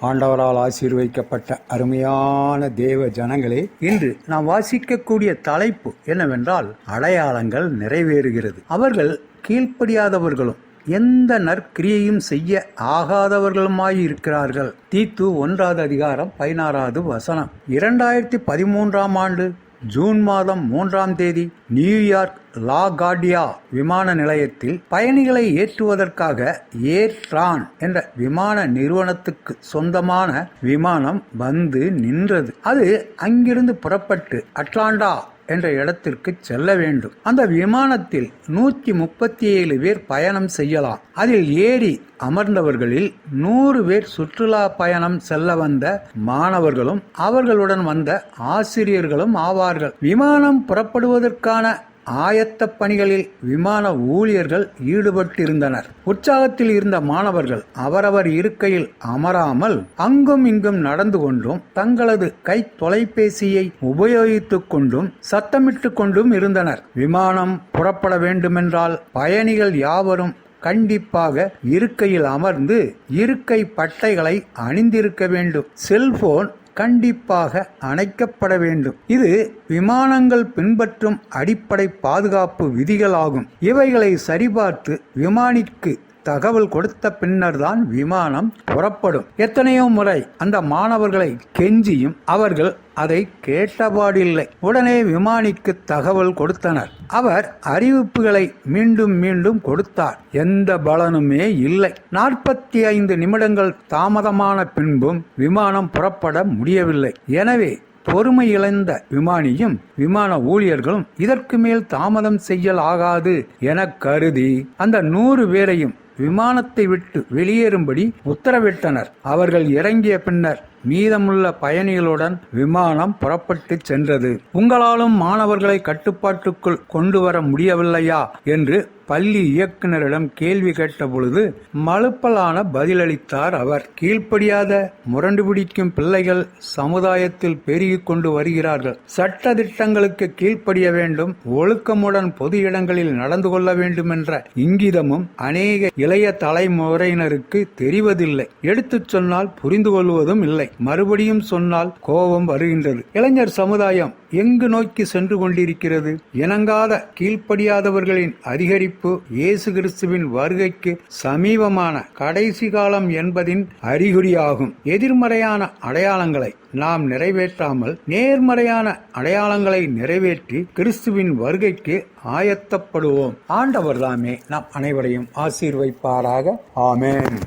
ஆண்டவரால் ஆசீர்வதிக்கப்பட்ட அருமையான தேவ ஜனங்களே, இன்று நாம் வாசிக்கக்கூடிய தலைப்பு என்னவென்றால் அடையாளங்கள் நிறைவேறுகிறது. அவர்கள் கீழ்ப்படியாதவர்களும் எந்த நற்கிரியையும் செய்ய ஆகாதவர்களுமாயிருக்கிறார்கள். தீத்து 1:16 2013 ஆண்டு ஜூன் மாதம் 3ஆம் தேதி நியூயார்க் லாகார்டியா விமான நிலையத்தில் பயணிகளை ஏற்றுவதற்காக ஏர் டிரான் என்ற விமான நிறுவனத்துக்கு சொந்தமான விமானம் வந்து நின்றது. அது அங்கிருந்து புறப்பட்டு அட்லாண்டா என்ற இடத்திற்கு செல்ல வேண்டும். அந்த விமானத்தில் 137 பேர் பயணம் செய்யலாம். அதில் ஏறி அமர்ந்தவர்களில் 100 பேர் சுற்றுலா பயணம் செல்ல வந்த மாணவர்களும் அவர்களுடன் வந்த ஆசிரியர்களும் ஆவார்கள். விமானம் புறப்படுவதற்கான ஆயத்த பணிகளில் விமான ஊழியர்கள் ஈடுபட்டிருந்தனர். உற்சாகத்தில் இருந்த மாணவர்கள் அவரவர் இருக்கையில் அமராமல் அங்கும் இங்கும் நடந்து கொண்டும் தங்களது கை தொலைபேசியை உபயோகித்துக் கொண்டும் சத்தமிட்டு கொண்டும் இருந்தனர். விமானம் புறப்பட வேண்டுமென்றால் பயணிகள் யாவரும் கண்டிப்பாக இருக்கையில் அமர்ந்து இருக்கை பட்டைகளை அணிந்திருக்க வேண்டும். செல்போன் கண்டிப்பாக அணைக்கப்பட வேண்டும். இது விமானங்கள் பின்பற்றும் அடிப்படை பாதுகாப்பு விதிகளாகும். இவைகளை சரிபார்த்து விமானிக்கு தகவல் கொடுத்த பின்னர் தான் விமானம் புறப்படும். எத்தனையோ முறை அந்த மாணவர்களை கெஞ்சியும் அவர்கள் அதை கேட்டபாடில்லை. உடனே விமானிக்கு தகவல் கொடுத்தனர். அவர் அறிவிப்புகளை மீண்டும் மீண்டும் கொடுத்தார். எந்த பலனுமே இல்லை. 45 நிமிடங்கள் தாமதமான பின்பும் விமானம் புறப்பட முடியவில்லை. எனவே பொறுமை இழந்த விமானியும் விமான ஊழியர்களும் இதற்கு மேல் தாமதம் செய்யலாகாது என கருதி அந்த 100 பேரையும் விமானத்தை விட்டு வெளியேறும்படி உத்தரவிட்டனர். அவர்கள் இறங்கிய பின்னர் மீதமுள்ள பயணிகளுடன் விமானம் புறப்பட்டு சென்றது. உங்களாலும் மாணவர்களை கட்டுப்பாட்டுக்குள் கொண்டு வர முடியவில்லையா என்று பள்ளி இயக்குநரிடம் கேள்வி கேட்ட பொழுது மழுப்பலான பதிலளித்தார் அவர். கீழ்ப்படியாத முரண்டு பிடிக்கும் பிள்ளைகள் சமுதாயத்தில் பெருகிக் கொண்டு வருகிறார்கள். சட்ட திட்டங்களுக்கு கீழ்ப்படிய வேண்டும், ஒழுக்கமுடன் பொது இடங்களில் நடந்து கொள்ள வேண்டும் என்ற இங்கிதமும் அநேக இளைய தலைமுறையினருக்கு தெரிவதில்லை. எடுத்துச் சொன்னால் புரிந்து கொள்வதும் இல்லை. மறுபடியும் சொன்னால் கோபம் வருகின்றது. இளைஞர் சமுதாயம் எங்கு நோக்கி சென்று கொண்டிருக்கிறது? இணங்காத கீழ்ப்படியாதவர்களின் அதிகரிப்பு இயேசு கிறிஸ்துவின் வருகைக்கு சமீபமான கடைசி காலம் என்பதின் அறிகுறியாகும். எதிர்மறையான அடையாளங்களை நாம் நிறைவேற்றாமல் நேர்மறையான அடையாளங்களை நிறைவேற்றி கிறிஸ்துவின் வருகைக்கு ஆயத்தப்படுவோம். ஆண்டவர் தாமே நாம் அனைவரையும் ஆசீர்வதிப்பாராக. ஆமென்.